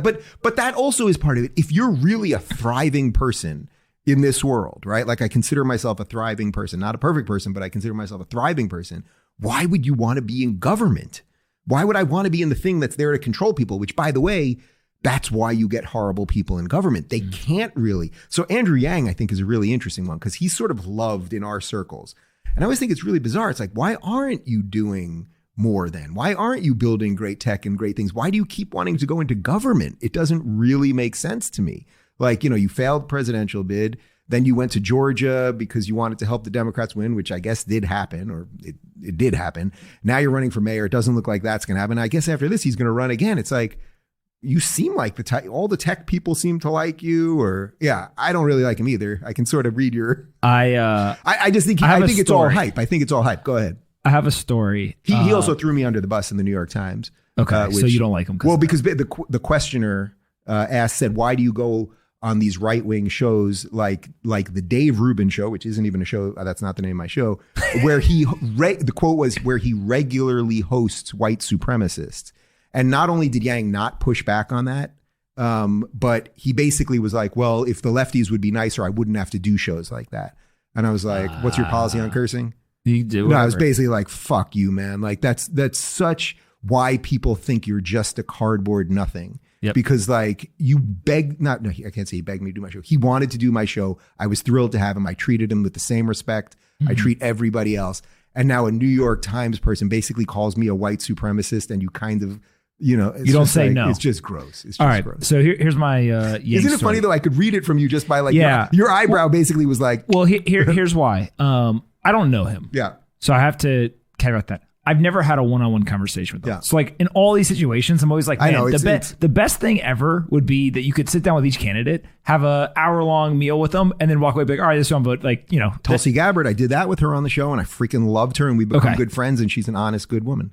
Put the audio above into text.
But that also is part of it. If you're really a thriving person in this world, right? Like I consider myself a thriving person, not a perfect person, but I consider myself a thriving person. Why would you want to be in government? Why would I want to be in the thing that's there to control people? Which, by the way, that's why you get horrible people in government. They can't really. So Andrew Yang, I think, is a really interesting one because he's sort of loved in our circles. And I always think it's really bizarre. It's like, why aren't you doing more then? Why aren't you building great tech and great things? Why do you keep wanting to go into government? It doesn't really make sense to me. Like, you failed presidential bid. Then you went to Georgia because you wanted to help the Democrats win, which I guess did happen, or it did happen. Now you're running for mayor. It doesn't look like that's going to happen. I guess after this, he's going to run again. It's like, you seem like all the tech people seem to like you, or I don't really like him either. I can sort of read your. I just think I think it's all hype. I think it's all hype. Go ahead. I have a story. He also threw me under the bus in the New York Times. Okay, so you don't like him? Well, because the questioner said, why do you go on these right-wing shows like the Dave Rubin show, which isn't even a show, that's not the name of my show, where the quote was, where he regularly hosts white supremacists. And not only did Yang not push back on that, but he basically was like, well, if the lefties would be nicer, I wouldn't have to do shows like that. And I was like, what's your policy on cursing? You do. No, I was basically like, fuck you, man. Like that's such why people think you're just a cardboard nothing. Yep. Because like you I can't say he begged me to do my show. He wanted to do my show. I was thrilled to have him. I treated him with the same respect I treat everybody else. And now a New York Times person basically calls me a white supremacist, and you kind of, you don't say no. It's just gross. It's just all right. Gross. So here's my Yang Isn't it story. funny though? I could read it from you just by like your eyebrow basically was like. Well, here's why. I don't know him. Yeah. So I have to caveat that. I've never had a one-on-one conversation with them. Yeah. So like in all these situations, I'm always like, man, the best thing ever would be that you could sit down with each candidate, have a hour-long meal with them, and then walk away like, all right, this one vote. Like, Tulsi Gabbard, I did that with her on the show, and I freaking loved her, and we become good friends, and she's an honest, good woman.